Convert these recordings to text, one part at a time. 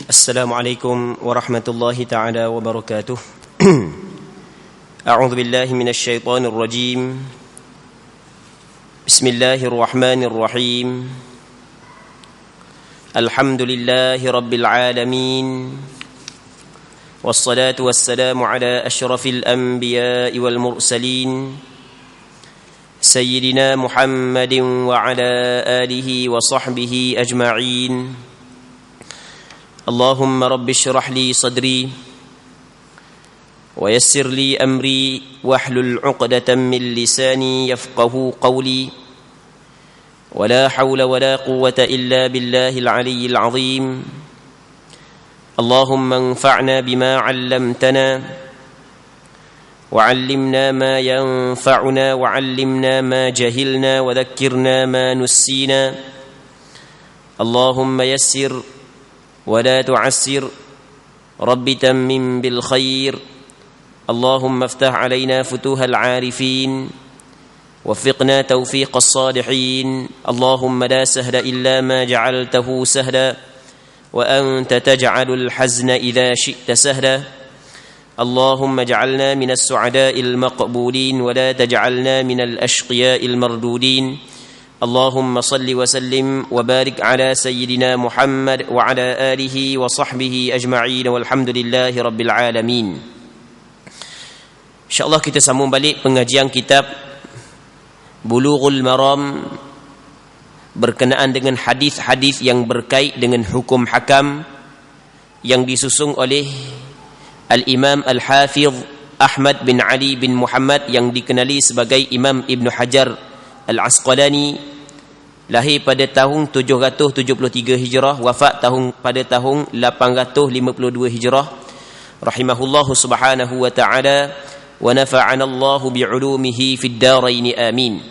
Assalamualaikum warahmatullahi ta'ala wabarakatuh. A'udzu billahi minasy syaithanir rajim. Bismillahirrahmanirrahim. Alhamdulillahi rabbil alamin. Wassalatu wassalamu ala asyrafil anbiya'i wal mursalin. Sayyidina Muhammadin wa ala alihi wa sahbihi ajma'in. اللهم رب اشرح لي صدري ويسر لي أمري واحلل عقدة من لساني يفقه قولي ولا حول ولا قوة إلا بالله العلي العظيم اللهم انفعنا بما علمتنا وعلمنا ما ينفعنا وعلمنا ما جهلنا وذكرنا ما نسينا اللهم يسر ولا تعسر رب تمم بالخير اللهم افتح علينا فتوح العارفين وفقنا توفيق الصالحين اللهم لا سهل إلا ما جعلته سهلا وأنت تجعل الحزن إذا شئت سهلا اللهم اجعلنا من السعداء المقبولين ولا تجعلنا من الأشقياء المردودين اللهم صل وسلم وبارك على سيدنا محمد وعلى آله وصحبه أجمعين والحمد لله رب العالمين. InsyaAllah kita sambung balik pengajian kitab Bulughul Maram berkenaan dengan hadis-hadis yang berkait dengan hukum hakam yang disusung oleh Al-Imam Al-Hafidh Ahmad bin Ali bin Muhammad yang dikenali sebagai Imam Ibn Hajar Al-Asqalani, lahir pada tahun 773 Hijrah, wafat pada tahun 852 Hijrah, rahimahullahu subhanahu wa ta'ala wa nafa'ana Allahu bi'ulumihi fid darain amin.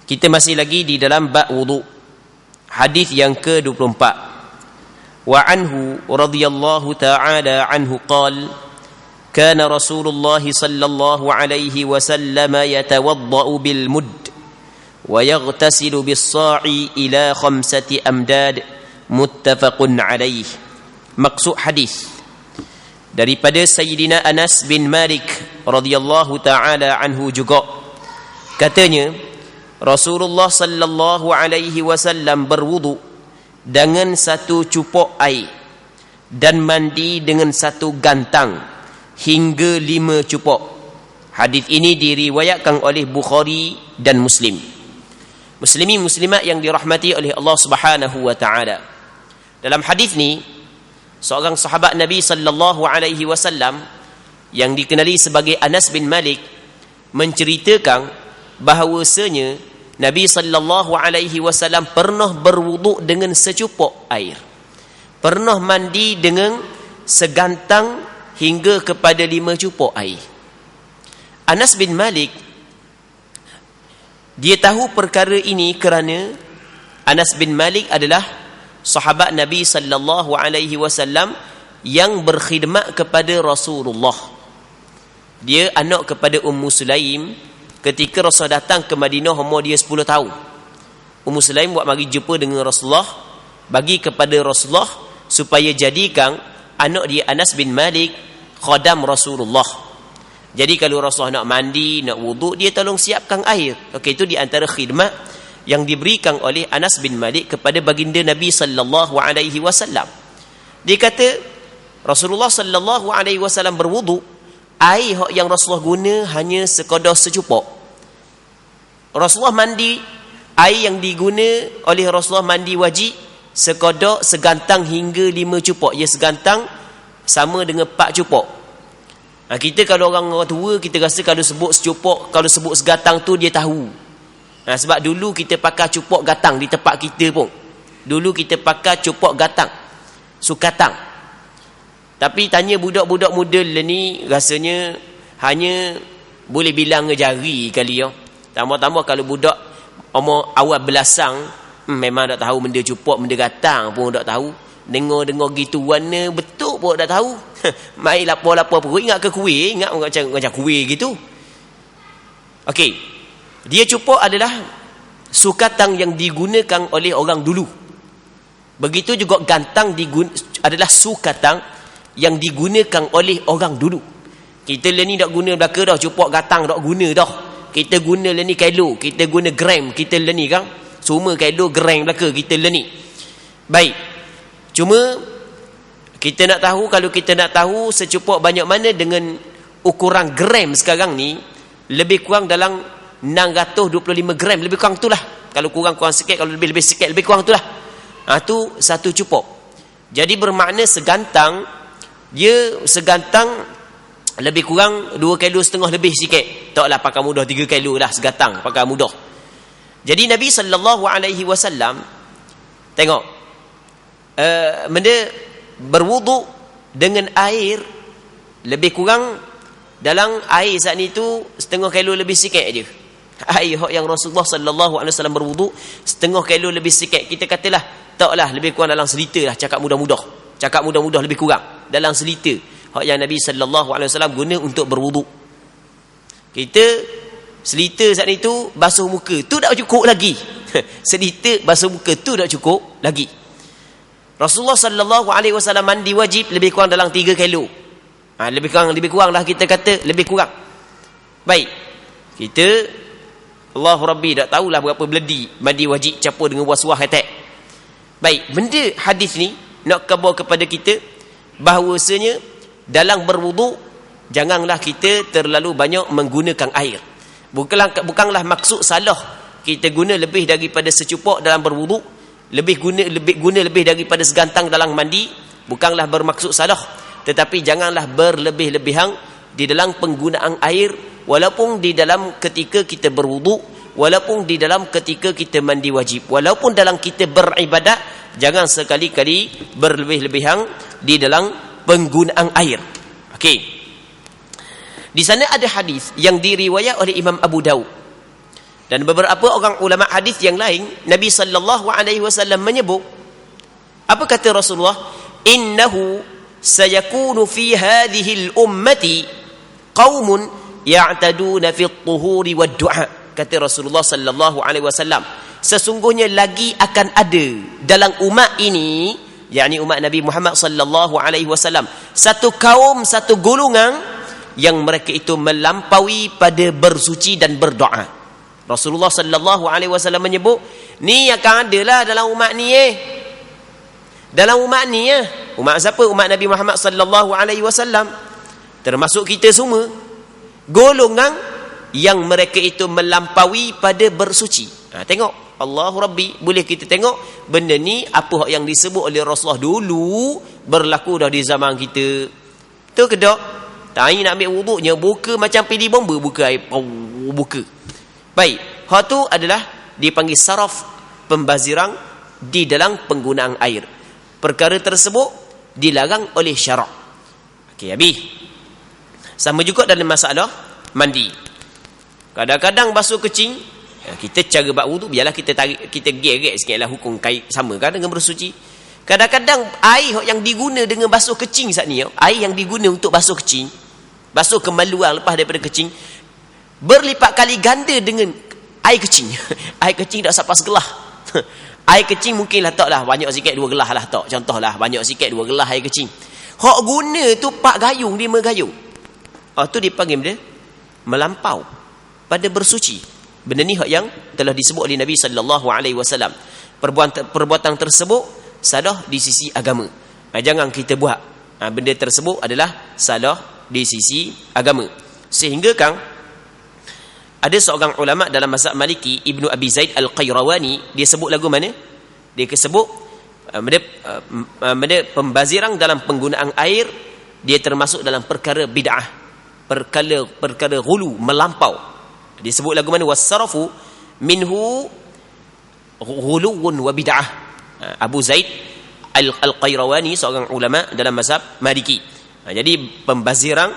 Kita masih lagi di dalam bab wudu. Hadis yang ke-24. Wa anhu radhiyallahu ta'ala anhu qala كان رسول الله صلى الله عليه وسلم يتوضأ بالمد ويغتسل بالصاع إلى 5 أمداد متفق عليه. Maksud hadis daripada Sayyidina Anas bin Malik radhiyallahu ta'ala anhu juga, katanya Rasulullah sallallahu alaihi wasallam berwudu dengan 1 cupok air dan mandi dengan 1 gantang hingga 5 cupok. Hadis ini diriwayatkan oleh Bukhari dan Muslim. Muslimin muslimat yang dirahmati oleh Allah Subhanahu wa taala. Dalam hadis ni seorang sahabat Nabi sallallahu alaihi wasallam yang dikenali sebagai Anas bin Malik menceritakan bahawasanya Nabi sallallahu alaihi wasallam pernah berwuduk dengan secupok air. Pernah mandi dengan segantang hingga kepada 5 cupok air. Anas bin Malik dia tahu perkara ini kerana Anas bin Malik adalah sahabat Nabi sallallahu alaihi wasallam yang berkhidmat kepada Rasulullah. Dia anak kepada Ummu Sulaim ketika Rasul datang ke Madinah, umur dia 10 tahun. Ummu Sulaim buat mari jumpa dengan Rasulullah, bagi kepada Rasulullah supaya jadikan anak dia Anas bin Malik khadam Rasulullah. Jadi kalau Rasulullah nak mandi, nak wuduk, dia tolong siapkan air. Okey, itu di antara khidmat yang diberikan oleh Anas bin Malik kepada baginda Nabi sallallahu alaihi wasallam. Dia kata Rasulullah sallallahu alaihi wasallam berwuduk, air yang Rasulullah guna hanya sekadar secupok. Rasulullah mandi, air yang diguna oleh Rasulullah mandi wajib sekadar segantang hingga 5 cupok. Ya, segantang sama dengan 4 cupok. Kita kalau orang tua, kita rasa kalau sebut secupok, kalau sebut segantang tu dia tahu. Sebab dulu kita pakai cupok gatang di tempat kita pun. Dulu kita pakai cupok gatang, sukatang. Tapi tanya budak-budak muda ni, rasanya hanya boleh bilang ngejari kali ya. Tambah-tambah kalau budak umur awal belasang, memang tak tahu benda cupok, benda gatang pun tak tahu. Dengar-dengar gitu warna betul pun dah tahu. Mai lapor-lapor perut, ingat ke kuih? Ingat macam kuih gitu. Okey. Dia cupok adalah sukatang yang digunakan oleh orang dulu. Begitu juga gantang adalah sukatang yang digunakan oleh orang dulu. Kita ni tak guna belaka dah, cupok gatang tak guna dah. Kita guna ni kilo, kita guna gram, kita ni kan. Semua kilo gram belaka kita ni. Baik. Cuma kita nak tahu, kalau kita nak tahu secupok banyak mana dengan ukuran gram sekarang ni, lebih kurang dalam 625 gram, lebih kurang itulah. Kalau kurang-kurang sikit, kalau lebih sikit, lebih kurang itulah. Tu satu cupok. Jadi bermakna segantang, dia segantang lebih kurang 2,5 kilo lebih sikit. Taklah pakai mudah 3 kilo lah segantang, pakai mudah. Jadi Nabi SAW tengok benda berwuduk dengan air lebih kurang dalam air saat ni tu 0,5 kilo lebih sikit je. Air yang Rasulullah SAW berwuduk 0,5 kilo lebih sikit. Kita katalah taklah lebih kurang dalam seliter lah, cakap mudah-mudah. Cakap mudah-mudah lebih kurang dalam seliter. Hak yang Nabi SAW guna untuk berwuduk. Kita seliter saat ni tu basuh muka tu tak cukup lagi. Seliter basuh muka tu tak cukup lagi. Rasulullah SAW mandi wajib lebih kurang dalam 3 kilo. Lebih kurang lah kita kata, lebih kurang. Baik. Kita Allah Rabbi tak tahulah berapa beledi mandi wajib campur dengan waswah hatak. Baik, benda hadis ni nak khabar kepada kita bahawasanya dalam berwuduk janganlah kita terlalu banyak menggunakan air. Bukanlah maksud salah kita guna lebih daripada secupok dalam berwuduk, guna lebih daripada segantang dalam mandi, bukanlah bermaksud salah, tetapi janganlah berlebih-lebihan di dalam penggunaan air, walaupun di dalam ketika kita berwuduk, walaupun di dalam ketika kita mandi wajib, walaupun dalam kita beribadat, jangan sekali-kali berlebih-lebihan di dalam penggunaan air. Okey. Di sana ada hadis yang diriwayat oleh Imam Abu Daud dan beberapa orang ulama hadis yang lain. Nabi SAW menyebut, apa kata Rasulullah? Innahu sayakunu fi hadhihi al-ummati qaumun ya'taduna fi at-tuhuri wad-du'a. Kata Rasulullah SAW, sesungguhnya lagi akan ada dalam umat ini, yakni umat Nabi Muhammad SAW, satu kaum, satu golongan yang mereka itu melampaui pada bersuci dan berdoa. Rasulullah SAW menyebut, ni akan adalah dalam umat ni dalam umat ni umat siapa? Umat Nabi Muhammad SAW, termasuk kita semua, golongan yang mereka itu melampaui pada bersuci. Tengok, Allahu Rabbi, boleh kita tengok benda ni apa yang disebut oleh Rasulullah dulu berlaku dah di zaman kita. Tu kedak tak nak ambil wuduknya, buka macam pili bomba, buka air, buka. Baik, hal tu adalah dipanggil saraf, pembaziran di dalam penggunaan air. Perkara tersebut dilarang oleh syarak. Okey, habis. Sama juga dalam masalah mandi. Kadang-kadang basuh kecing, kita cara buat wuduk, biarlah kita tarik, kita gerek sikitlah hukum kait sama kan dengan bersuci. Kadang-kadang air yang diguna dengan basuh kecing saat ni, air yang diguna untuk basuh kecing, basuh kemaluan lepas daripada kecing, berlipat kali ganda dengan air kecing. Air kecing tak sampai segelah. Air kecing mungkinlah taklah banyak sikit 2 gelas lah tak. Contohlah banyak sikit 2 gelas air kecing. Hak guna tu 4 gayung, 5 gayung. Tu dipanggil dia melampau pada bersuci. Benda ni hak yang telah disebut oleh Nabi SAW. Perbuatan tersebut salah di sisi agama. Jangan kita buat. Benda tersebut adalah salah di sisi agama. Sehingga kan ada seorang ulama dalam mazhab Maliki, Ibnu Abi Zaid Al-Qayrawani, dia sebut lagu mana? Dia sebut pembaziran dalam penggunaan air, dia termasuk dalam perkara bid'ah, perkara ghulu, melampau. Dia sebut lagu mana? Was-sarafu minhu ghuluwun wa bid'ah. Abu Zaid Al-Qayrawani, seorang ulama dalam mazhab Maliki. Jadi pembaziran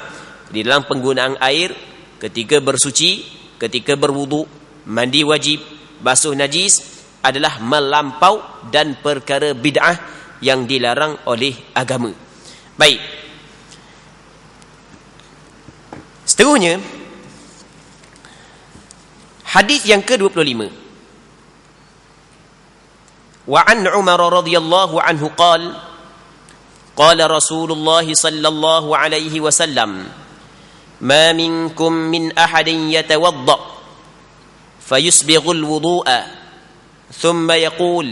di dalam penggunaan air ketika bersuci, ketika berwuduk, mandi wajib, basuh najis adalah melampau dan perkara bid'ah yang dilarang oleh agama. Baik. Seterusnya, hadis yang ke-25. وعن عمر رضي الله عنه قال قال رسول الله صلى الله عليه وسلم ما منكم من أحد يتوضأ فيسبغ الوضوء ثم يقول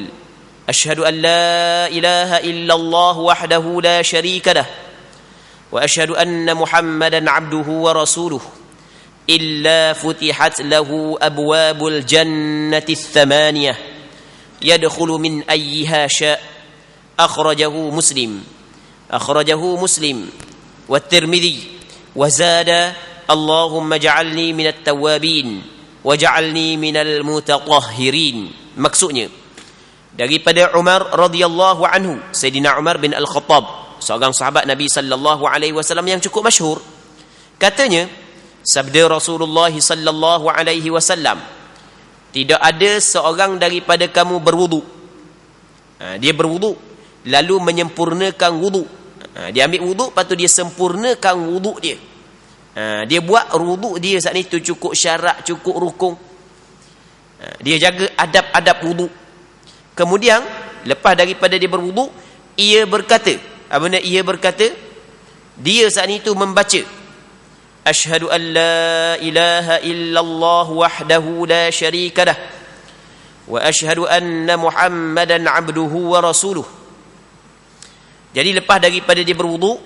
أشهد أن لا إله إلا الله وحده لا شريك له وأشهد أن محمدا عبده ورسوله إلا فتحت له أبواب الجنة الثمانية يدخل من أيها شاء أخرجه مسلم والترمذي وزاد اللهم اجعلني من التوابين واجعلني من المتطهرين. Maksudnya daripada Umar radhiyallahu anhu, Sayyidina Umar bin Al-Khattab, seorang sahabat Nabi sallallahu alaihi wasallam yang cukup masyhur, katanya sabda Rasulullah sallallahu alaihi wasallam, tidak ada seorang daripada kamu berwudu. Dia berwudu lalu menyempurnakan wudu. Dia ambil wudu, lepas tu dia sempurnakan wudu dia. Dia buat wudu dia saat ni tu cukup syarat, cukup rukun. Dia jaga adab-adab wudu. Kemudian lepas daripada dia berwudu, ia berkata, ia berkata, dia saat itu membaca asyhadu an la ilaha illallah wahdahu la syarika lah wa asyhadu anna muhammadan abduhu wa rasuluh. Jadi lepas daripada dia berwudu,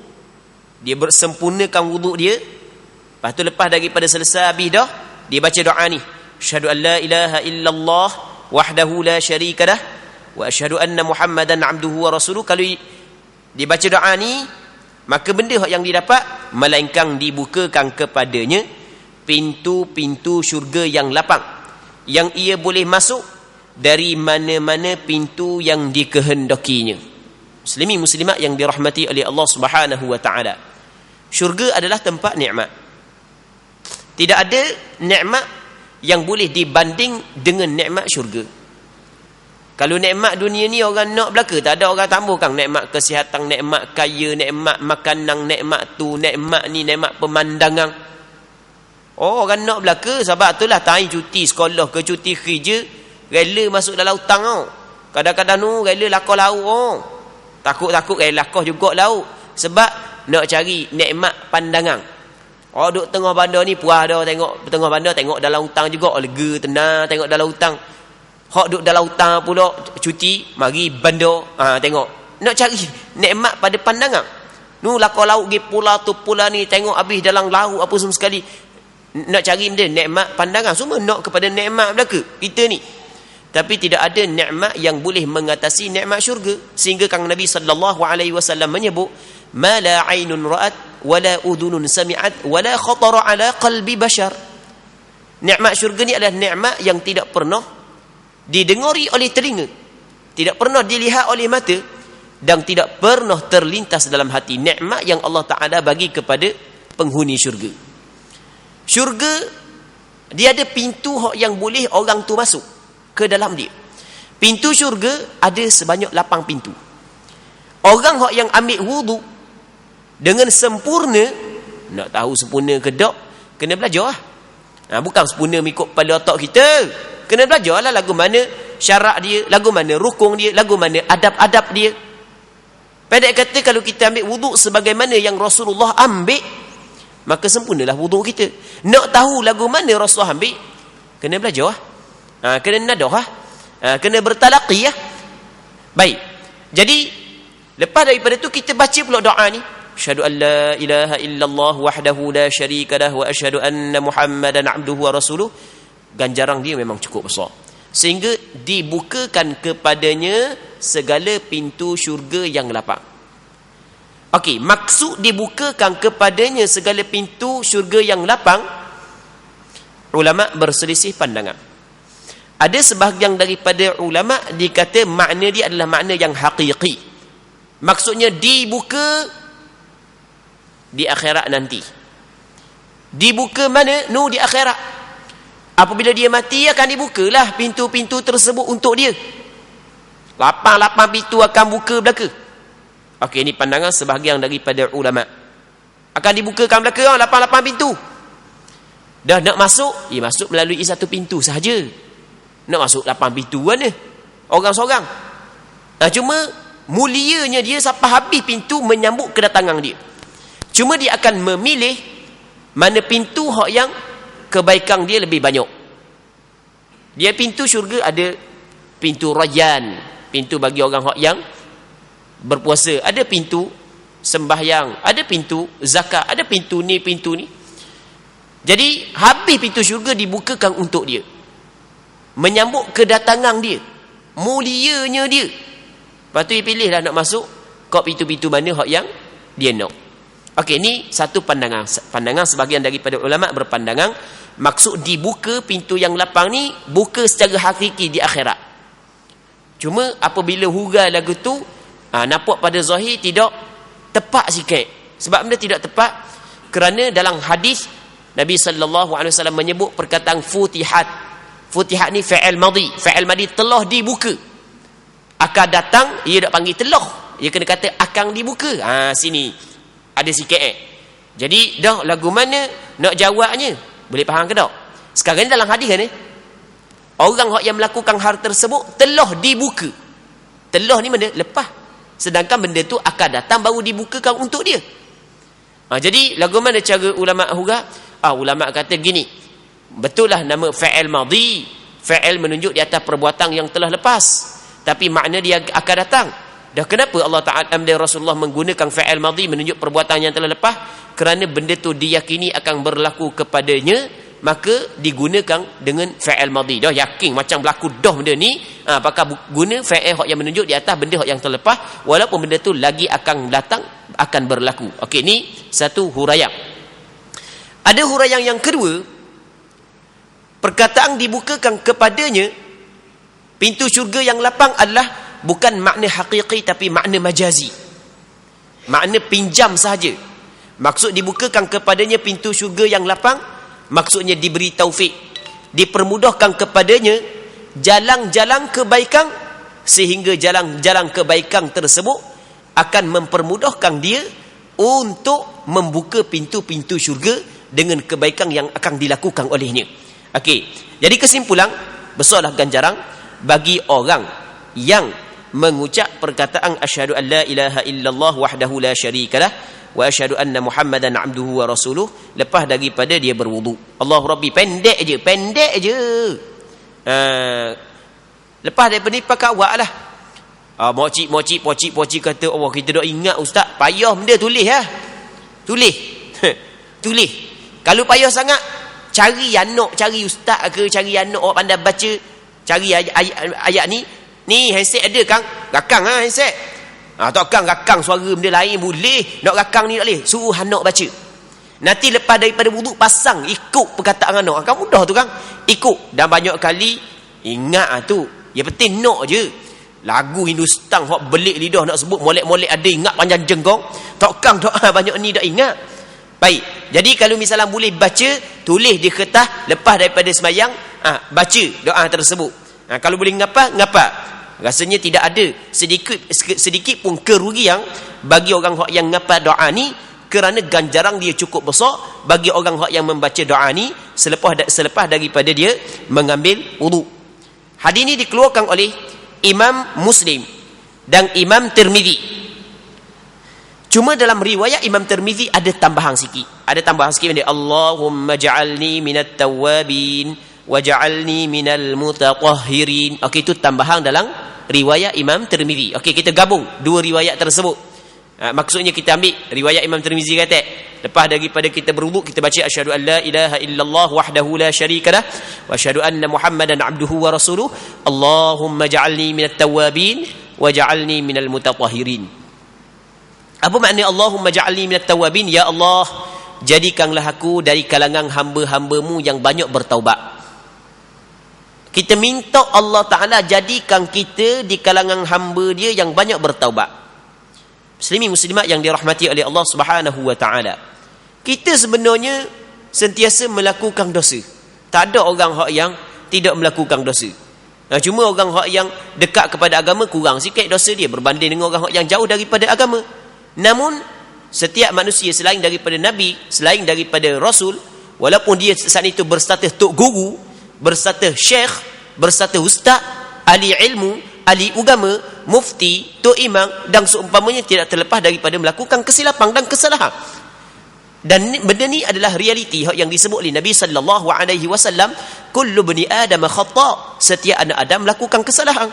dia bersempurnakan wudu dia. Lepas tu lepas daripada selesai habis dah, dia baca doa ni, asyhadu an la ilaha illallah wahdahu la syarika lah wa asyhadu anna muhammadan abduhu wa rasuluh. Kalau dia baca doa ni, maka benda yang dia dapat, melainkan dibukakan kepadanya pintu-pintu syurga yang lapang, yang ia boleh masuk dari mana-mana pintu yang dikehendakinya. Muslimin muslimat yang dirahmati oleh Allah Subhanahu wa taala, syurga adalah tempat nikmat. Tidak ada nikmat yang boleh dibanding dengan nikmat syurga. Kalau nikmat dunia ni orang nak belaka, tak ada orang tambahkan nikmat kesihatan, nikmat kaya, nikmat makanan, nikmat tu, nikmat ni, nikmat pemandangan. Oh, orang nak belaka, sebab itulah tahi cuti sekolah ke cuti kerja, rela masuk dalam hutang tau. Kadang-kadang tu rela lakau laut oh. Takut-takut rela lakau juga laut, sebab nak cari nikmat pandangan. Oh, duduk tengah bandar ni puas dah, tengok tengah bandar, tengok dalam hutang juga, lega tenang tengok dalam hutang. Hak duduk dalam hutang pula cuti, mari bandar, tengok. Nak cari nikmat pada pandangan. Nu lakau laut pergi pula tu pula ni, tengok habis dalam laut apa semua sekali. Nak cari dia nikmat pandangan, semua nak kepada nikmat belaka kita ni. Tapi tidak ada nikmat yang boleh mengatasi nikmat syurga. Sehingga kang Nabi sallallahu alaihi wasallam menyebut, ma la ainun ra'at wala udhunun sami'at wala khatara ala qalbi bashar. Nikmat syurga ni adalah nikmat yang tidak pernah didengari oleh telinga, tidak pernah dilihat oleh mata, dan tidak pernah terlintas dalam hati. Nikmat yang Allah Ta'ala bagi kepada penghuni syurga. Syurga dia ada pintu yang boleh orang tu masuk ke dalam dia. Pintu syurga ada sebanyak 8 pintu. Orang yang ambil wudu dengan sempurna, nak tahu sempurna ke tak, kena belajar lah. Bukan sempurna mengikut kepala otak kita. Kena belajar lah lagu mana syarat dia, lagu mana rukun dia, lagu mana adab-adab dia. Pendek kata, kalau kita ambil wudu sebagaimana yang Rasulullah ambil, maka sempurnalah wudu kita. Nak tahu lagu mana Rasulullah ambil, kena belajar lah. Kena nadah lah. Kena bertalaqi lah. Baik. Jadi lepas daripada tu kita baca pula doa ni, asyhadu an la ilaha illallah wahdahu la syarika lah wa asyhadu anna muhammadan abduhu wa rasuluh. Ganjaran dia memang cukup besar, sehingga dibukakan kepadanya segala pintu syurga yang lapang. Okey, maksud dibukakan kepadanya segala pintu syurga yang lapang, ulama berselisih pandangan. Ada sebahagian daripada ulama dikata makna dia adalah makna yang hakiki. Maksudnya dibuka di akhirat nanti. Dibuka mana? Di akhirat. Apabila dia mati, akan dibukalah pintu-pintu tersebut untuk dia. 8 pintu akan buka belaka. Okey, ini pandangan sebahagian daripada ulama. Akan dibukakan belaka 8 pintu. Dah nak masuk, masuk melalui satu pintu sahaja. Nak masuk 8 pintu mana? Orang seorang. Cuma mulianya dia sampai habis pintu menyambut kedatangan dia. Cuma dia akan memilih mana pintu hak yang kebaikan dia lebih banyak. Dia pintu syurga ada pintu Rayyan, pintu bagi orang hak yang berpuasa, ada pintu sembahyang, ada pintu zakat, ada pintu ni, pintu ni. Jadi habis pintu syurga dibukakan untuk dia, menyambut kedatangan dia, mulianya dia. Lepas tu dia pilihlah nak masuk kat pintu-pintu mana hak yang dia nak. Okey, ni satu pandangan. Pandangan sebahagian daripada ulama berpandangan maksud dibuka pintu yang lapang ni buka secara hakiki di akhirat. Cuma apabila hurai lagu tu nampak pada zahir tidak tepat sikit. Sebab benda tidak tepat kerana dalam hadis Nabi sallallahu alaihi wasallam menyebut perkataan futihat. Futihat ni fi'il madhi. Fi'il madhi telah dibuka. Akan datang, ia tak panggil telah. Ia kena kata akan dibuka. Sini ada sikit Jadi dah lagu mana nak jawabnya? Boleh faham ke tak? Sekarang ni dalam hadis ni, orang yang melakukan hal tersebut telah dibuka. Telah ni benda lepas. Sedangkan benda tu akan datang baru dibukakan untuk dia. Jadi lagu mana cara ulama hurai? Ulama kata gini. Betul lah nama fa'il madhi. Fa'il menunjuk di atas perbuatan yang telah lepas. Tapi makna dia akan datang. Dah kenapa Allah Ta'ala dan Rasulullah menggunakan fa'il madhi menunjuk perbuatan yang telah lepas? Kerana benda tu diyakini akan berlaku kepadanya, maka digunakan dengan fa'il madhi. Dah yakin macam berlaku dah benda ni, apakah guna fa'il yang menunjuk di atas benda yang telah lepas, walaupun benda tu lagi akan datang, akan berlaku. Okey, ni satu huraian. Ada huraian yang kedua, perkataan dibukakan kepadanya pintu syurga yang lapang adalah bukan makna hakiki tapi makna majazi. Makna pinjam sahaja. Maksud dibukakan kepadanya pintu syurga yang lapang, maksudnya diberi taufik, dipermudahkan kepadanya jalan-jalan kebaikan, sehingga jalan-jalan kebaikan tersebut akan mempermudahkan dia untuk membuka pintu-pintu syurga dengan kebaikan yang akan dilakukan olehnya. Okey, jadi kesimpulan, besarlah ganjaran bagi orang yang mengucap perkataan asyhadu an la ilaha illallah wahdahu la syarikalah wa asyhadu anna muhammadan abduhu wa rasuluh lepas daripada dia berwudu. Allahu Rabbi, pendek je. Lepas daripada ni pakai awak lah. Mocik kata, Allah kita dah ingat ustaz, payah benda tulis lah. Tulis. Kalau payah sangat, cari anak, cari ustaz ke, cari anak awak pandai baca, cari ayat ni. Ni handset ada kang? Rakang handset. Tak kang rakang suara benda lain boleh. Nak rakang ni tak boleh. Suruh anak baca. Nanti lepas daripada wuduk pasang ikut perkataan anak. Kan mudah tu kang. Ikut. Dan banyak kali ingat tu. Yang penting nak je. Lagu Hindustan hok belik lidah nak sebut molek-molek ada ingat panjang jengkong. Tak kang doa banyak ni tak ingat. Baik. Jadi kalau misalnya boleh baca, tulis di kertas lepas daripada sembahyang, baca doa tersebut. Kalau boleh ngapa? Rasanya tidak ada sedikit pun kerugian bagi orang yang ngapa doa ni, kerana ganjaran dia cukup besar bagi orang yang membaca doa ni selepas daripada dia mengambil wudu. Hadis ini dikeluarkan oleh Imam Muslim dan Imam Tirmizi. Cuma dalam riwayat Imam Tirmizi ada tambahan sikit. Allahumma ja'alni minat tawwabin waj'alni minal mutatahhirin. Okey, itu tambahan dalam riwayat Imam Tirmizi. Okey, kita gabung dua riwayat tersebut. Maksudnya kita ambil riwayat Imam Tirmizi kata, lepas daripada kita berwuduk kita baca asyhadu an la ilaha illallah wahdahu la syarikalah wa asyhadu anna muhammadan abduhu wa rasuluh. Allahumma ja'alni minat tawwabin waj'alni minal mutatahhirin. Apa makna Allahumma ja'alni minat tawwabin? Ya Allah, jadikanlah aku dari kalangan hamba-hambamu yang banyak bertaubat. Kita minta Allah Ta'ala jadikan kita di kalangan hamba dia yang banyak bertaubat. Muslimin muslimat yang dirahmati oleh Allah Subhanahu wa Ta'ala. Kita sebenarnya sentiasa melakukan dosa. Tak ada orang yang tidak melakukan dosa. Cuma orang yang dekat kepada agama kurang sikit dosa dia berbanding dengan orang yang jauh daripada agama. Namun setiap manusia selain daripada Nabi, selain daripada Rasul, walaupun dia saat itu berstatus tok guru, berstatus syekh, berstatus ustaz, ahli ilmu, ahli agama, mufti, tok imam dan seumpamanya tidak terlepas daripada melakukan kesilapan dan kesalahan. Dan benda ni adalah realiti yang disebut oleh Nabi sallallahu alaihi wasallam, kullu bani adam khata', setiap anak Adam melakukan kesalahan.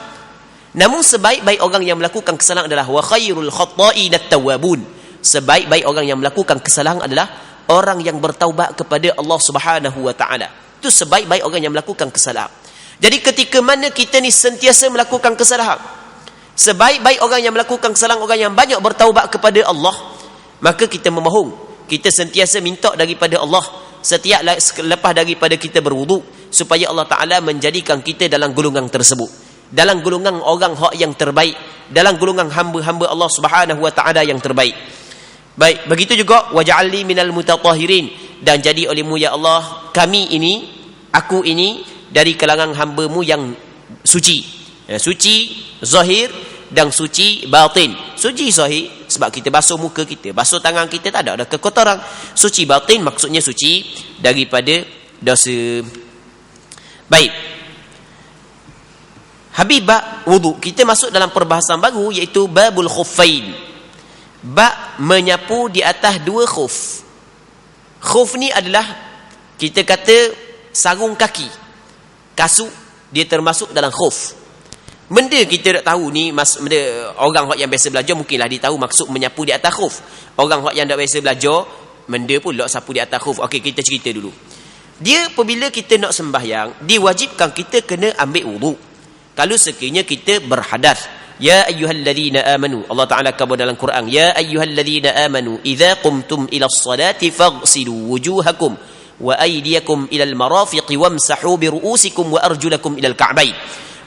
Namun sebaik-baik orang yang melakukan kesalahan adalah wa khairul khata'in at-tawwabun. Sebaik-baik orang yang melakukan kesalahan adalah orang yang bertaubat kepada Allah Subhanahu wa taala. Itu sebaik-baik orang yang melakukan kesalahan. Jadi ketika mana kita ni sentiasa melakukan kesalahan, sebaik-baik orang yang melakukan kesalahan orang yang banyak bertaubat kepada Allah, maka kita memohon, kita sentiasa minta daripada Allah setiap lepas daripada kita berwudu, supaya Allah Ta'ala menjadikan kita dalam golongan tersebut, dalam golongan orang hak yang terbaik, dalam golongan hamba-hamba Allah Subhanahu wa Ta'ala yang terbaik. Baik, begitu juga waj'alni minal mutatahhirin, dan jadi olehmu ya Allah kami ini, aku ini dari kalangan hamba-Mu yang suci. Suci zahir dan suci batin. Suci zahir sebab kita basuh muka kita, basuh tangan kita, tak ada kekotoran. Suci batin maksudnya suci daripada dosa. Baik. Habis bab wudu, kita masuk dalam perbahasan baru iaitu babul khuffain. Bab menyapu di atas dua khuf. Khuf ni adalah kita kata sarung kaki. Kasut dia termasuk dalam khuf. Benda kita tak tahu ni, benda orang yang biasa belajar mungkinlah dia tahu maksud menyapu di atas khuf. Orang yang tak biasa belajar, benda pula sapu di atas khuf. Okey, kita cerita dulu. Dia apabila kita nak sembahyang, diwajibkan kita kena ambil wudu. Kalau sekiranya kita berhadas, ya ayyuhalladzina amanu, Allah Taala kata dalam Quran, ya ayyuhalladzina amanu idza qumtum ila as-salati faghsilu wujuhakum wa aydiyakum ila al-marafiqi wamsahu bi ru'usikum wa arjulakum ila al-ka'bayn.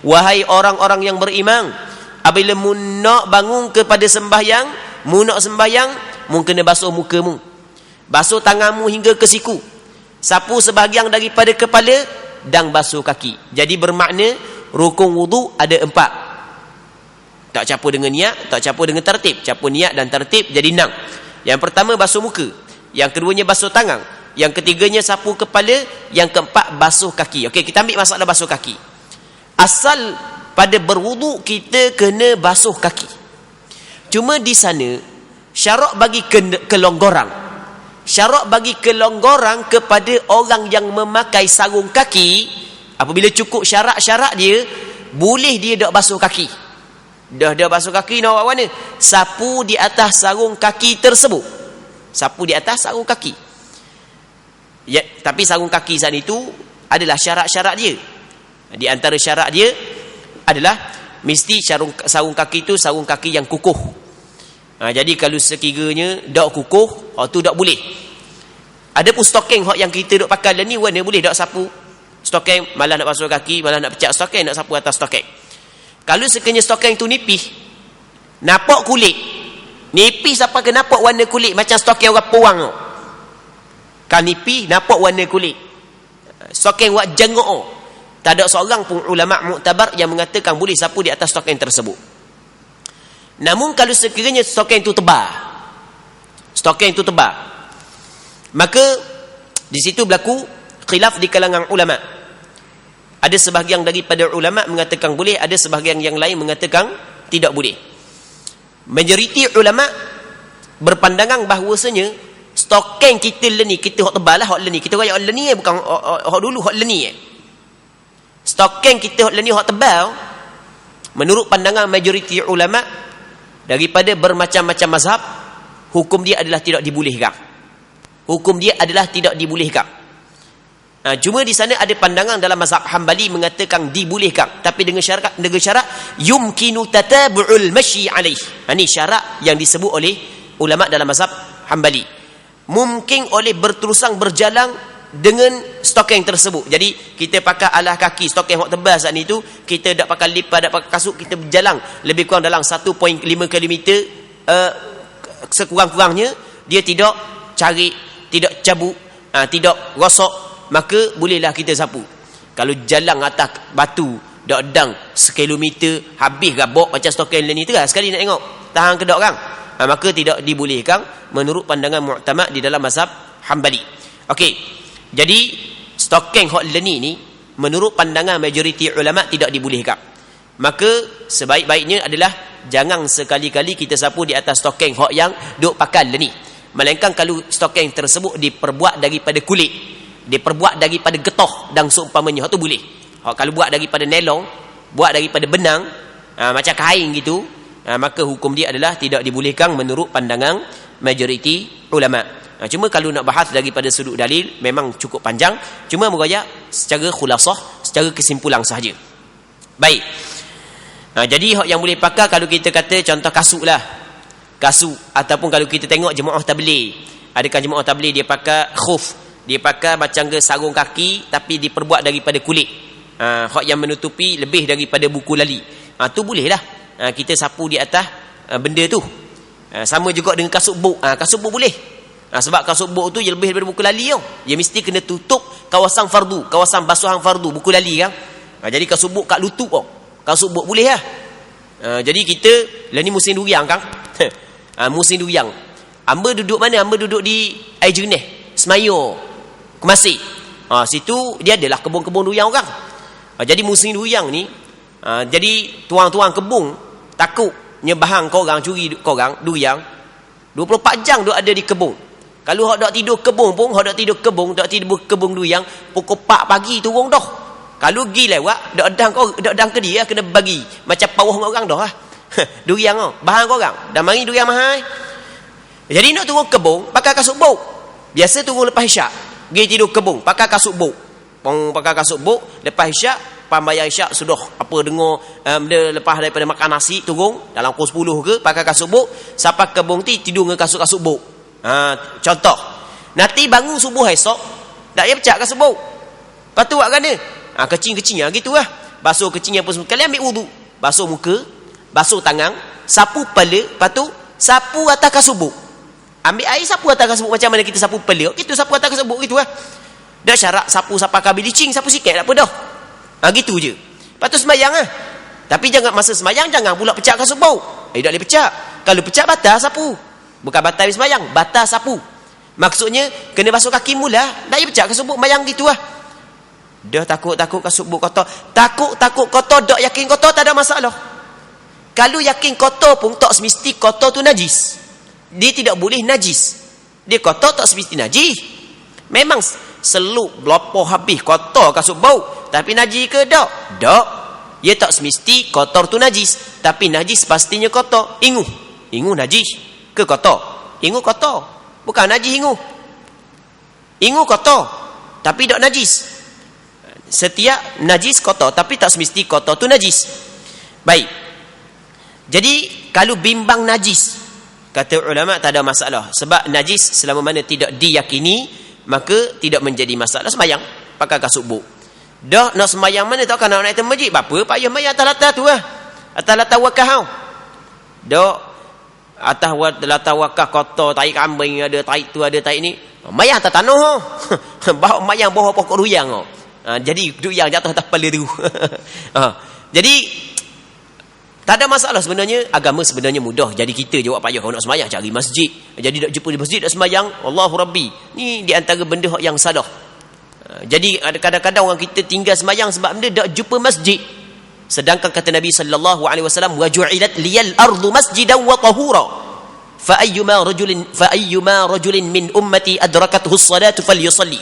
Wahai orang-orang yang beriman, apabila mu nak bangun kepada sembahyang, mu nak sembahyang, mu kena basuh mukamu, basuh tanganmu hingga ke siku, sapu sebahagian daripada kepala dan basuh kaki. Jadi bermakna rukun wudu ada 4. Tak campur dengan niat, tak campur dengan tertib. Campur niat dan tertib jadi 6. Yang pertama basuh muka, yang keduanya basuh tangan, yang ketiganya sapu kepala, yang keempat basuh kaki. Okey, kita ambil masalah basuh kaki. Asal pada berwudu kita kena basuh kaki. Cuma di sana syarat bagi kelonggaran. Syarat bagi kelonggaran kepada orang yang memakai sarung kaki, apabila cukup syarat-syarat dia, boleh dia dak basuh kaki. Dah basuh kaki nak buat mana? Sapu di atas sarung kaki tersebut. Sapu di atas sarung kaki. Ya, tapi sarung kaki saat itu adalah syarat-syarat dia. Di antara syarat dia adalah mesti sarung kaki itu sarung kaki yang kukuh. Jadi kalau sekiranya dak kukuh, tu dak boleh. Ada pun stokeng yang kita duk pakai ni warna boleh dak sapu. Stokeng malah nak basuh kaki, malah nak pecah stokeng, nak sapu atas stokeng. Kalau sekiranya stokeng tu nipis, nampak kulit. Nipis apa ke nampak warna kulit macam stokeng orang puang tu. Kan nipis nampak warna kulit. Stokeng wak jengok. Tak ada seorang pun ulama muktabar yang mengatakan boleh sapu di atas stokeng tersebut. Namun kalau sekiranya stokeng itu tebal, maka di situ berlaku khilaf di kalangan ulama. Ada sebahagian daripada ulama mengatakan boleh, ada sebahagian yang lain mengatakan tidak boleh. Majoriti ulama berpandangan bahawasanya stokeng kita leni, kita hak tebal lah hak leni. Kita kaya hak leni bukan hak dulu hak leni. Stokeng kita hak leni hak tebal, menurut pandangan majoriti ulama daripada bermacam-macam mazhab, hukum dia adalah tidak dibolehkan. Hukum dia adalah tidak dibolehkan. Cuma di sana ada pandangan dalam mazhab Hambali mengatakan dibolehkan, tapi dengan syarat yumkinu tatabu'ul masyi alaih. Ini syarat yang disebut oleh ulama dalam mazhab Hambali. Mungkin oleh berterusan berjalan dengan stokeng tersebut. Jadi kita pakai alas kaki stokeng hak tebal saat ni tu, kita tak pakai lipat, tak pakai kasut, kita berjalan lebih kurang dalam 1.5 km sekurang-kurangnya, dia tidak cari, tidak cabut, tidak rosak, maka bolehlah kita sapu. Kalau jalan atas batu dak dang sekilometer habis gabok macam stokeng ni tu lah, sekali nak tengok tahan kedok kan, maka tidak dibolehkan menurut pandangan mu'tamad di dalam mazhab Hambali. Okey. Jadi stokeng hot leni ni menurut pandangan majoriti ulama tidak dibolehkan. Maka sebaik-baiknya adalah jangan sekali-kali kita sapu di atas stokeng hok yang duk pakai ni. Melainkan kalau stokeng tersebut diperbuat daripada kulit, diperbuat daripada getah dan seumpamanya, hok tu boleh. Hok kalau buat daripada nelong, buat daripada benang, macam kain gitu, maka hukum dia adalah tidak dibolehkan menurut pandangan majoriti ulama. Cuma kalau nak bahas daripada sudut dalil memang cukup panjang, cuma meraya secara khulasah, secara kesimpulan sahaja. Baik. Jadi hak yang boleh pakai kalau kita kata contoh kasut lah. Kasut ataupun kalau kita tengok jemaah tabligh. Adakah jemaah tabligh dia pakai khuf, dia pakai macam ke sarung kaki tapi diperbuat daripada kulit. Hak yang menutupi lebih daripada buku lali. Tu boleh lah. Kita sapu di atas benda tu. Sama juga dengan kasut buk. Kasut buk boleh. Sebab kasut buk tu dia lebih daripada buku lali tau. Dia mesti kena tutup kawasan fardu, kawasan basuhan fardu, buku lali kan. Jadi kasut buk kat lutut tau. Kasut buk boleh lah. Jadi kita lah ni musim duriang kan. Musim duriang. Amba duduk mana? Amba duduk di air jernih, Semayo, Kemasih. Situ dia adalah kebun-kebun duriang orang. Jadi musim duriang ni, jadi tuang-tuang kebun takutnya bahang korang curi korang duriang. 24 jam duk ada di kebun. Kalau hok dak tidur kebun pun, hok dak tidur kebun duriang, pukul 4 pagi turun dah. Kalau gi lewat, dak dang ke dia kena bagi macam pawah orang dah lah. Duriang oh, bahan korang. Dan mari duriang mahal. Jadi nak turun kebun, pakai kasut buk. Biasa turun lepas isyak, pergi tidur kebun, pakai kasut buk. Pakai kasut buk, lepas isyak, pambayar isyak sudah apa dengar dia lepas daripada makan nasi turun dalam pukul 10 ke, pakai kasut buk, sampai kebun ti tidur dengan kasut-kasut buk. Contoh. Nanti bangun subuh esok, tak payah pecah kasut buk. Lepas tu buat kan dia? Kecing-kecing gitu lah. Basuh kecing apa semua. Kalian ambil wudu, basuh muka, basuh tangan, sapu kepala, lepas tu sapu atas kasut buk. Ambil air sapu atas kasut buk macam mana kita sapu kepala. Itu sapu atas kasut buk gitu lah. Dah syarat sapu sampai kabel licing, sapu sikit tak apa dah. Gitu je. Lepas tu sembahyang lah. Tapi jangan masa sembahyang jangan pula pecah kasut buk. Tak boleh pecah. Kalau pecah batal sapu. Bukan batal sembahyang, batal sapu. Maksudnya kena basuh kaki mula, tak boleh pecah kasut buk mayang gitu lah. Dah takut kasut buk kotor. Takut kotor, dak yakin kotor tak ada masalah. Kalau yakin kotor pun tak semesti kotor tu najis. Dia tidak boleh najis. Dia kotor tak semesti najis. Memang seluk blopoh habis kotor kasut bau, tapi najis ke tak? Tak. Dia tak semesti kotor tu najis, tapi najis pastinya kotor. Ingu najis ke kotor? Ingu kotor. Bukan najis ingu. Ingu kotor, tapi tak najis. Setiap najis kotor, tapi tak semesti kotor tu najis. Baik. Jadi kalau bimbang najis, kata ulama tak ada masalah. Sebab najis selama mana tidak diyakini, maka tidak menjadi masalah. Sembayang pakai kasut buk. Dah nak sembayang mana tak kan nak naik ke masjid. Apa payah mayat atas latar tu lah. Atas latar wakah tau. Dah atas latar wakah kotor, taik kambing ada, taik tu ada, taik ni. Mayang atas tanah tau. Bawa mayang bawah pokok duriang tau. Jadi duriang jatuh atas kepala tu. Jadi tak ada masalah sebenarnya. Agama sebenarnya mudah. Jadi kita je buat payah. Kalau nak sembahyang cari masjid. Jadi nak jumpa di masjid nak sembahyang, Allahu Rabbi. Ni di antara benda yang salah. Jadi kadang-kadang orang kita tinggal sembahyang sebab benda tak jumpa masjid. Sedangkan kata Nabi sallallahu alaihi wasallam, wa ju'ilat liyal ardu masjidan wa tahura. Fa ayyuma rajulin min ummati adrakathu as-salatu falyusalli.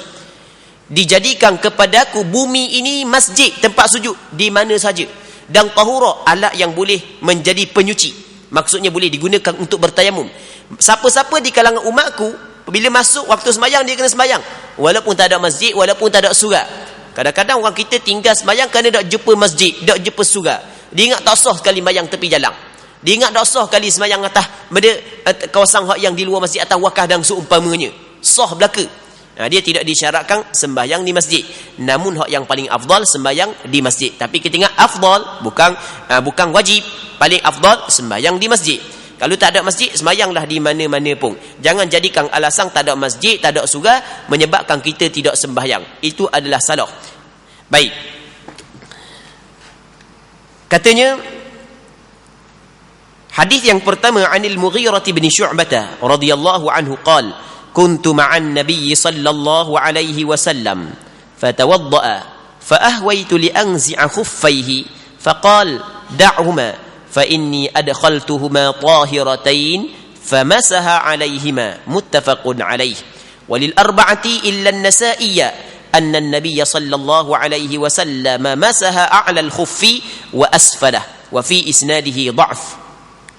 Dijadikan kepadaku bumi ini masjid, tempat sujud di mana saja. Dan tahura, alat yang boleh menjadi penyuci. Maksudnya boleh digunakan untuk bertayamum. Siapa-siapa di kalangan umatku, bila masuk waktu sembahyang dia kena sembahyang. Walaupun tak ada masjid, walaupun tak ada surau. Kadang-kadang orang kita tinggal sembahyang kerana tak jumpa masjid, tak jumpa surau. Dia ingat tak sah sekali sembahyang tepi jalan. Dia ingat tak sah sekali sembahyang atas kawasan hak yang di luar masjid, atas wakaf dan seumpamanya. Sah belaka. Dia tidak disyaratkan sembahyang di masjid. Namun hak yang paling afdal sembahyang di masjid. Tapi kita ingat afdal bukan wajib. Paling afdal sembahyang di masjid. Kalau tak ada masjid, sembahyanglah di mana-mana pun. Jangan jadikan alasan tak ada masjid, tak ada surau menyebabkan kita tidak sembahyang. Itu adalah salah. Baik. Katanya hadis yang pertama anil Mughirah bin Syu'bah radhiyallahu anhu qala كنت مع النبي صلى الله عليه وسلم فتوضأ فأهويت لأنزع خفيه فقال da'huma fa inni adkhaltuhuma tahiratain famasaha 'alayhima muttafaqun 'alayh walil arba'ati illa an-nasa'iyya أن النبي صلى الله عليه وسلم مسح أعلى الخف وأسفله وفي إسناده ضعف.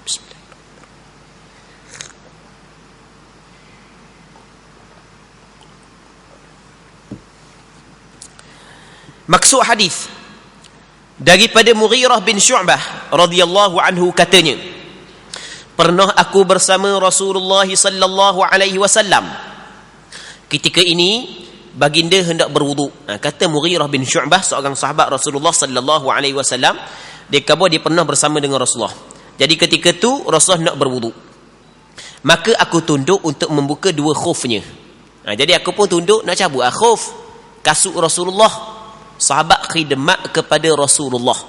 بسم الله. Maksud hadis daripada Mughirah bin Syu'bah radhiyallahu anhu katanya, pernah aku bersama Rasulullah sallallahu alaihi wasallam. Ketika ini baginda hendak berwuduk. Kata Mughirah bin Syu'bah, seorang sahabat Rasulullah sallallahu alaihi wasallam, dia pernah bersama dengan Rasulullah. Jadi ketika tu Rasulullah nak berwuduk. Maka aku tunduk untuk membuka dua khufnya. Jadi aku pun tunduk nak cabut khuf kasut Rasulullah. Sahabat khidmat kepada Rasulullah.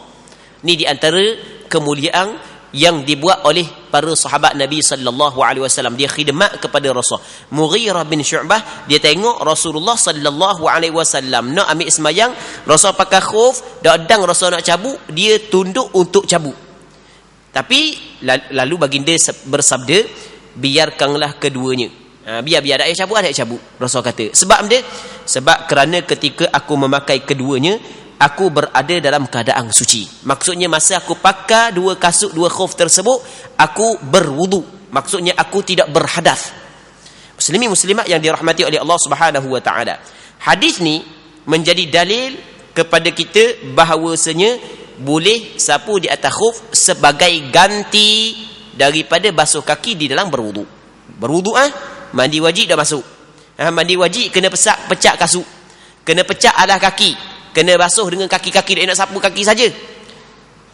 Ni di antara kemuliaan yang dibuat oleh para sahabat Nabi sallallahu alaihi wasallam. Dia khidmat kepada Rasul. Mughirah bin Syu'bah, dia tengok Rasulullah sallallahu alaihi wasallam nak ambil sembahyang, Rasul pakai khuf, dadang Rasul nak cabut, dia tunduk untuk cabut. Tapi lalu baginda bersabda, biarkanlah keduanya. Biar ada yang cabut, ada yang cabut. Rasul kata. Sebab kerana ketika aku memakai keduanya, aku berada dalam keadaan suci. Maksudnya masa aku pakai dua kasut, dua khuf tersebut, aku berwudu. Maksudnya aku tidak berhadas. Muslimin muslimat yang dirahmati oleh Allah Subhanahu wa taala. Hadis ni menjadi dalil kepada kita bahawasanya boleh sapu di atas khuf sebagai ganti daripada basuh kaki di dalam berwudu. Berwudu mandi wajib dah masuk. Mandi wajib kena pecah kasut. Kena pecah alas kaki. Kena basuh dengan kaki-kaki, dia nak sapu kaki saja.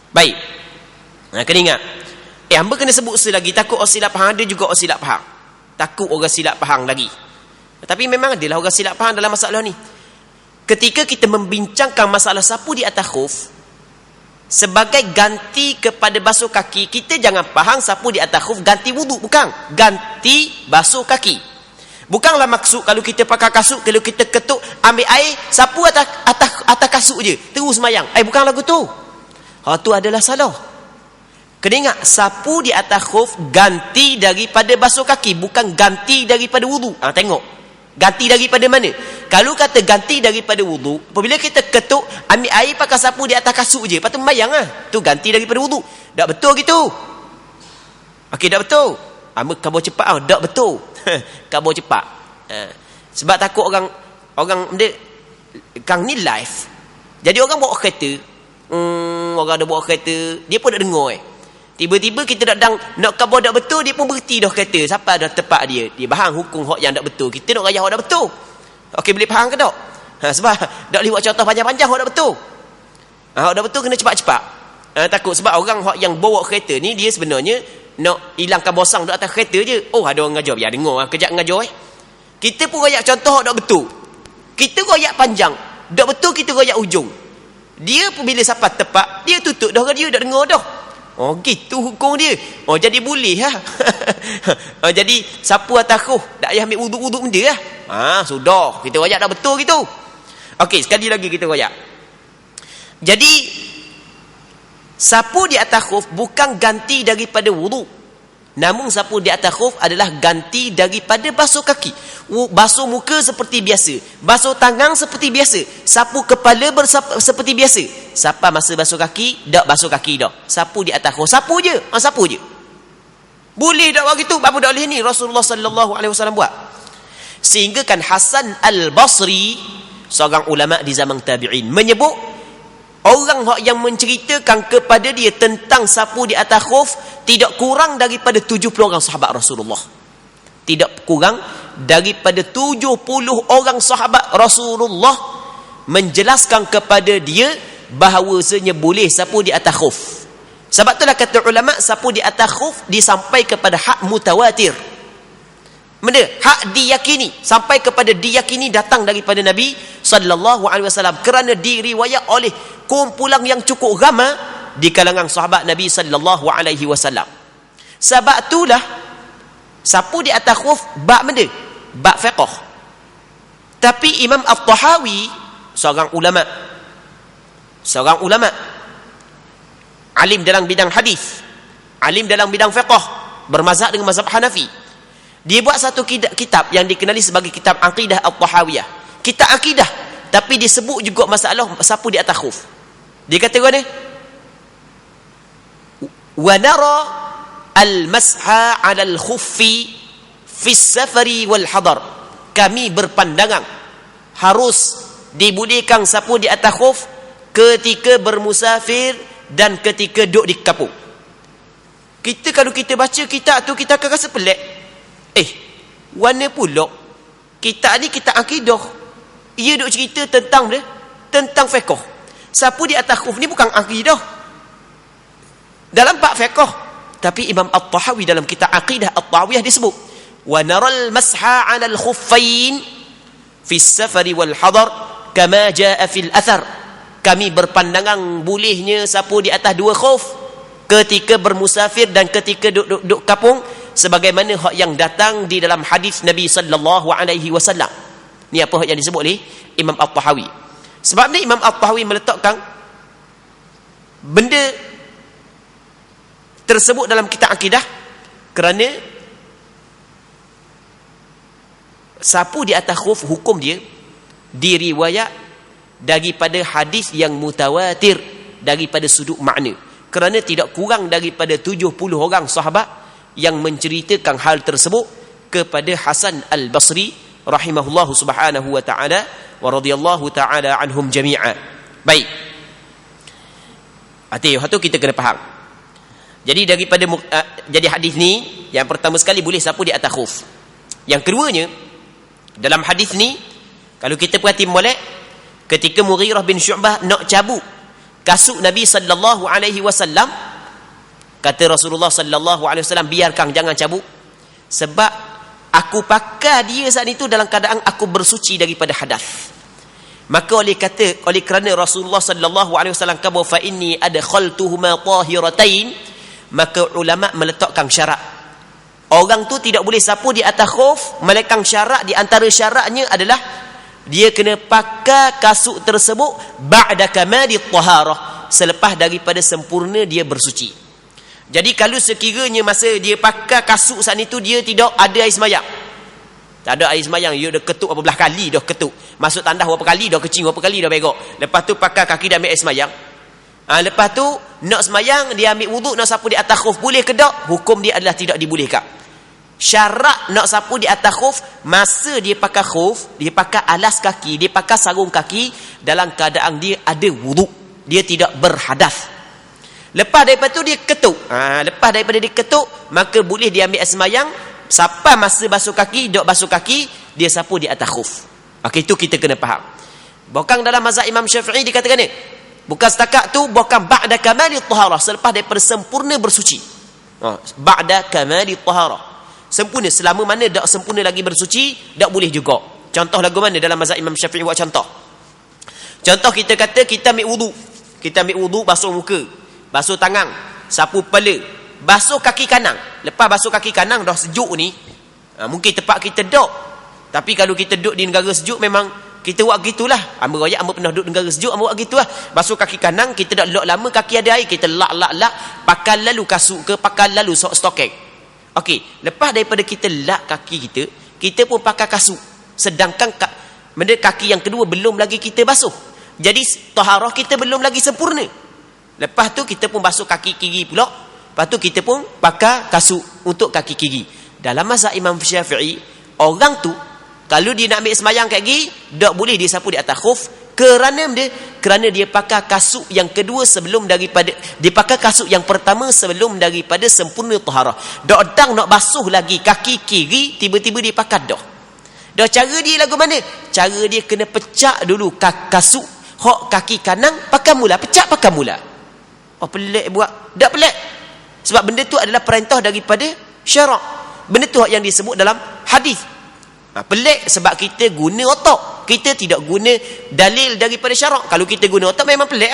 Baik. Kena ingat. Hamba kena sebut selagi, takut orang silap faham. Ada juga orang silap faham. Takut orang silap faham lagi. Tapi memang adalah orang silap faham dalam masalah ni. Ketika kita membincangkan masalah sapu di atas khuf sebagai ganti kepada basuh kaki, kita jangan faham sapu di atas khuf ganti wudu. Bukan. Ganti basuh kaki. Bukanlah maksud kalau kita pakai kasut, kalau kita ketuk, ambil air, sapu atas kasut je, terus semayang. Bukan lagu tu. Tu adalah salah. Kena ingat, sapu di atas khuf ganti daripada basuh kaki, bukan ganti daripada wudu. Tengok. Ganti daripada mana? Kalau kata ganti daripada wudu, apabila kita ketuk, ambil air pakai sapu di atas kasut je, lepas tu semayang tu ganti daripada wudu. Tak betul gitu. Okey, tak betul. Kabur cepat tak betul. Kabur cepat. Sebab takut orang dia kang ni live. Jadi orang bawa kereta, orang ada bawa kereta, dia pun nak dengar Tiba-tiba kita nak kabur tak betul, dia pun berhenti dah kereta. Siapa dah tepat dia? Dia faham hukum hak yang tak betul. Kita nak rayah hak tak betul. Okey, boleh faham ke tak? Sebab tak boleh buat contoh panjang-panjang hak tak betul. Hak tak betul kena cepat-cepat. Takut sebab orang hak yang bawa kereta ni, dia sebenarnya nak hilangkan bosang di atas kereta je. Ada orang ngajar, biar dengar kejap ngajar. Kita pun royak contoh tak betul. Kita royak panjang, tak betul kita royak ujung. Dia pun bila sampai tepat, dia tutup dah, dia dah dengar dah. Gitu hukum dia. Jadi boleh jadi sapu atas khuf, tak payah ambil wuduk-wuduk benda sudah. Kita royak dah betul gitu. Okey, sekali lagi kita royak. Jadi sapu di atas khuf bukan ganti daripada wudu. Namun sapu di atas khuf adalah ganti daripada basuh kaki. Basuh muka seperti biasa, basuh tangan seperti biasa, sapu kepala seperti biasa. Siapa masa basuh kaki, tak basuh kaki dah. Sapu di atas khuf, sapu je. Sapu je. Boleh tak buat gitu? Apa tak boleh ni? Rasulullah sallallahu alaihi wasallam buat. Sehingga kan Hasan Al-Basri, seorang ulama di zaman tabi'in, menyebut orang yang menceritakan kepada dia tentang sapu di atas khuf tidak kurang daripada 70 orang sahabat Rasulullah. Tidak kurang daripada 70 orang sahabat Rasulullah menjelaskan kepada dia bahawasanya boleh sapu di atas khuf. Sebab itulah kata ulama, sapu di atas khuf disampai kepada hak mutawatir. Benda hak diyakini, sampai kepada diyakini datang daripada Nabi sallallahu alaihi wasallam, kerana diriwayat oleh kumpulan yang cukup ramai di kalangan sahabat Nabi sallallahu alaihi wasallam. Sebab itulah sapu di atas khuf bab benda, bab fiqh. Tapi Imam At-Tahawi, seorang ulama alim dalam bidang hadis, alim dalam bidang fiqh, bermazhab dengan mazhab Hanafi. Dia buat satu kitab yang dikenali sebagai kitab Aqidah At-Tahawiyah. Kitab akidah, tapi disebut juga masalah sapu di atas khuf. Dia kata ni, wa nara al-masha 'ala al-khuffi fi as-safari wal hadar. Kami berpandangan harus dibolehkan sapu di atas khuf ketika bermusafir dan ketika duduk di kampung. Kita kalau kita baca kitab tu, kita akan rasa pelik. Warna pula kitab ni kitab akidah. Ia duk cerita tentang fiqh. Sapu di atas khuf ni bukan akidah. Dalam bab fiqh. Tapi Imam At-Tahawi dalam kitab Aqidah At-Tahawiyah disebut, wa naral masha 'ala al-khuffain fi as-safari wal hadar kama jaa fil athar. Kami berpandangan bolehnya sapu di atas dua khuf ketika bermusafir dan ketika duduk kampung, sebagaimana hak yang datang di dalam hadis Nabi sallallahu alaihi wasallam. Ni apa yang disebut oleh Imam At-Tahawi. Sebab ni Imam At-Tahawi meletakkan benda tersebut dalam kitab akidah kerana sapu di atas khuf, hukum dia diriwayat daripada hadis yang mutawatir daripada sudut makna, kerana tidak kurang daripada 70 orang sahabat yang menceritakan hal tersebut kepada Hasan Al-Basri rahimahullahu subhanahu wa ta'ala wa radhiyallahu ta'ala anhum jami'a. Baik, hati-hati kita kena faham. Jadi daripada jadi hadis ni, yang pertama sekali boleh sapu di atas khuf. Yang keduanya, dalam hadis ni kalau kita perhati molek, ketika Mughirah bin Syu'bah nak cabut kasut Nabi sallallahu alaihi wasallam, kata Rasulullah sallallahu alaihi wasallam, biarkan, jangan cabut, sebab aku pakai dia saat itu dalam keadaan aku bersuci daripada hadas. Maka oleh kerana Rasulullah sallallahu alaihi wasallam kata fa inni adkhaltuhuma tahiratain, maka ulama meletakkan syarat orang tu tidak boleh sapu di atas khuf, melainkan syarat, di antara syaratnya adalah dia kena pakai kasut tersebut ba'da kamali taharah, selepas daripada sempurna dia bersuci. Jadi kalau sekiranya masa dia pakai kasut saat itu dia tidak ada air semayang, tak ada air semayang, dia dah ketuk berapa belah kali dah ketuk, masuk tandas berapa kali dah kecing, berapa kali dah begok, lepas tu pakai kaki dah ambil air semayang, lepas tu nak semayang, dia ambil wuduk, nak sapu di atas khuf, boleh ke tak? Hukum dia adalah tidak dibolehkan. Syarat nak sapu di atas khuf, masa dia pakai khuf, dia pakai alas kaki, dia pakai sarung kaki dalam keadaan dia ada wuduk, dia tidak berhadas. Lepas daripada tu dia ketuk, lepas daripada dia ketuk, maka boleh dia ambil air semayang, sampai masa basuh kaki, dok basuh kaki, dia sapu di atas khuf. Okey, itu kita kena faham. Bukan dalam mazhab Imam Syafi'i dikatakan ni, bukan setakat tu, bukan ba'da kamali taharah, selepas daripada sempurna bersuci. Ba'da kamali taharah, sempurna, selama mana tak sempurna lagi bersuci, tak boleh juga. Contoh lagu mana dalam mazhab Imam Syafi'i buat contoh? Contoh kita kata kita ambil wudu. Kita ambil wudu, basuh muka, basuh tangan, sapu kepala, basuh kaki kanan. Lepas basuh kaki kanan dah sejuk ni, mungkin tempat kita duduk. Tapi kalau kita duduk di negara sejuk, memang kita buat gitulah. Ambil royak, ambil pernah duduk negara sejuk, ambil buat gitulah. Basuh kaki kanan, kita dah lak lama, kaki ada air, kita lak, pakai lalu kasut ke, pakai lalu stokek. Okey, lepas daripada kita lak kaki kita, kita pun pakai kasut. Sedangkan benda kaki yang kedua belum lagi kita basuh. Jadi taharah kita belum lagi sempurna. Lepas tu kita pun basuh kaki kiri pula. Lepas tu kita pun pakai kasut untuk kaki kiri. Dalam mazhab Imam Syafi'i, orang tu kalau dia nak ambil semayang kat gigi, tak boleh dia sapu di atas khuf. Kerana dia pakai kasut yang kedua sebelum daripada, dia pakai kasut yang pertama sebelum daripada sempurna taharah. Dak dang nak basuh lagi kaki kiri, tiba-tiba dia pakai dah. Dah cara dia lagu mana? Cara dia kena pecah dulu kasut hak kaki kanan, pakai mula, pecah pakai mula. Oh, pelik buat. Tak pelik. Sebab benda tu adalah perintah daripada syarak. Benda tu yang disebut dalam hadis. Pelik sebab kita guna otak, kita tidak guna dalil daripada syarak. Kalau kita guna otak memang pelik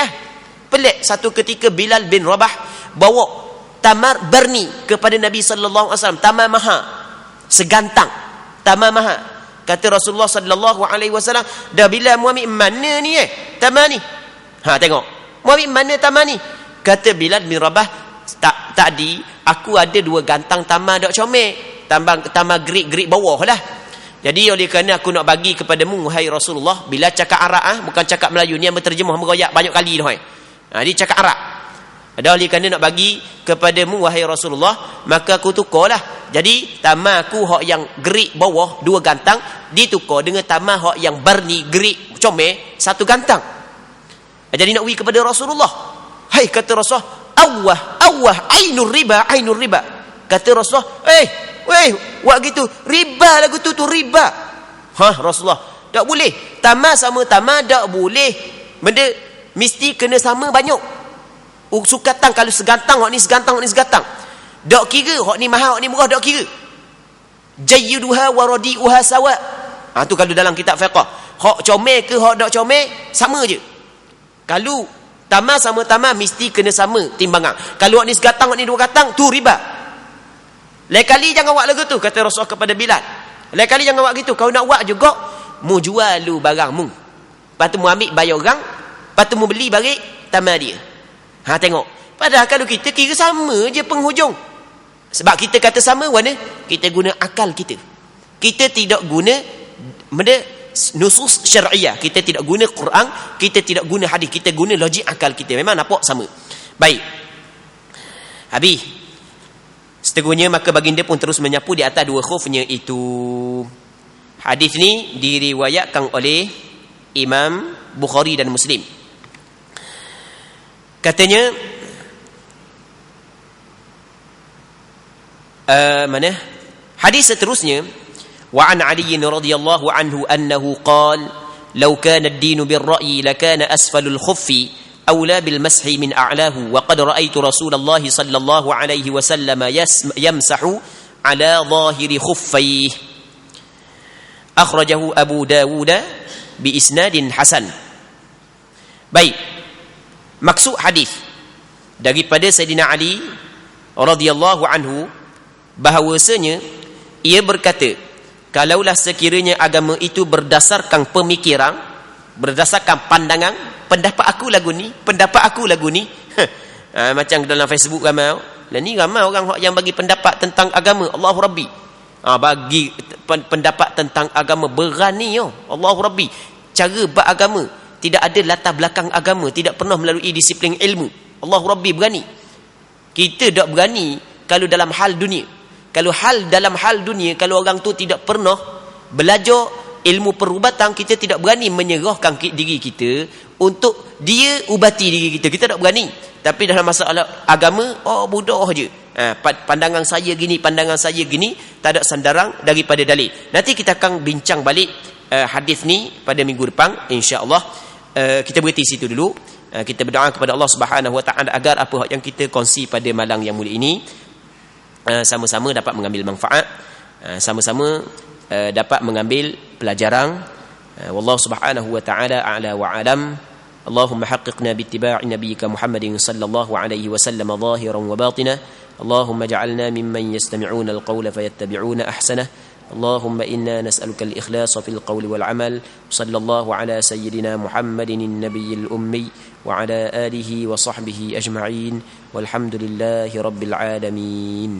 Pelik. Satu ketika Bilal bin Rabah bawa tamar berni kepada Nabi sallallahu alaihi wasallam, tamar maha, segantang tamar maha. Kata Rasulullah sallallahu alaihi wasallam, dah Bilal, mu ambil mana ni tamar ni? Tengok, mu ambil mana tamar ni? Kata Bilal bin Rabah, tadi aku ada 2 gantang tamar dak comel, tamar gerik-gerik bawah lah. Jadi oleh kerana aku nak bagi kepadamu wahai Rasulullah, bila cakap Arab bukan cakap Melayu, ni yang berterjemah meroyak banyak kali dah. Dia cakap Arab. Ada oleh kerana nak bagi kepadamu wahai Rasulullah, maka aku tukarlah. Jadi tamar aku hak yang gerik bawah 2 gantang ditukar dengan tamar hak yang barni gerik comel 1 gantang. Jadi nak bagi kepada Rasulullah. Hai, kata Rasulullah, awah ainur riba. Kata Rasulullah, buat gitu, riba lagu tu riba. Rasulullah, tak boleh. Tamar sama tamar tak boleh. Benda mesti kena sama banyak. Sukatan kalau segantang, hak ni segantang. Tak kira hak ni mahal, hak ni murah, tak kira. Jayyiduha wa radiuha sawa. Tu kalau dalam kitab fiqh. Hak comel ke hak tak comel sama je. Kalau tamar sama tamar mesti kena sama timbangan. Kalau hak ni segantang, hak ni 2 gantang, tu riba. Lain kali jangan buat lagu tu, kata Rasulullah kepada Bilal. Lain kali jangan buat gitu. Kau nak buat juga, mu jual lu barangmu. Lepas tu mu ambil bayar orang, lepas tu mu beli balik tamar dia. Tengok. Padahal kalau kita kira sama je penghujung. Sebab kita kata sama, mana? Kita guna akal kita. Kita tidak guna benda nusus syar'iyah. Kita tidak guna Quran, kita tidak guna hadis, kita guna logik akal kita. Memang nampak sama. Baik. Habis. Seterusnya maka baginda pun terus menyapu di atas 2 khufnya itu. Hadis ni diriwayatkan oleh Imam Bukhari dan Muslim. Katanya mana? Hadis seterusnya, wa an Ali radhiyallahu anhu annahu qala law kana ad-din bir-ra'yi lakana asfalul khuffi awla bil mashi min a'lahu wa qad ra'aytu Rasulullah sallallahu alaihi wasallam yamsahu ala zahiri khuffayhi. Akhrajahu Abu Dawud bi isnadin hasan. Baik. Maksud hadis daripada Sayyidina Ali radhiyallahu anhu bahawasanya ia berkata, kalaulah sekiranya agama itu berdasarkan pemikiran, berdasarkan pandangan, pendapat aku lagu ni. Macam dalam Facebook ramai orang yang bagi pendapat tentang agama, Allahu Rabbi. Bagi pendapat tentang agama berani Allahu Rabbi. Cara beragama tidak ada latar belakang agama, tidak pernah melalui disiplin ilmu. Allahu Rabbi berani. Kita tak berani kalau dalam hal dunia. Dalam hal dunia, kalau orang tu tidak pernah belajar ilmu perubatan, kita tidak berani menyerahkan diri kita untuk dia ubati diri kita. Kita tak berani. Tapi dalam masalah agama, mudah je. Pandangan saya gini, tak ada sandaran daripada dalil. Nanti kita akan bincang balik hadis ni pada minggu depan, insya-Allah. Kita berhenti situ dulu. Kita berdoa kepada Allah Subhanahu Wa Taala agar apa yang kita kongsi pada malam yang mulia ini sama-sama dapat mengambil manfaat, sama-sama dapat mengambil pelajaran. Wallahu Subhanahu Wa Taala a'la wa alam. Allahumma haqqiqna bittiba'i nabiyyika Muhammadin sallallahu alaihi wasallam zahiran wa batinah. Allahumma ja'alna mimman yastami'una al-qawla fayattabi'una ahsanah. اللهم إنا نسألك الإخلاص في القول والعمل. صلى الله على سيدنا محمد النبي الأمي وعلى آله وصحبه أجمعين والحمد لله رب العالمين.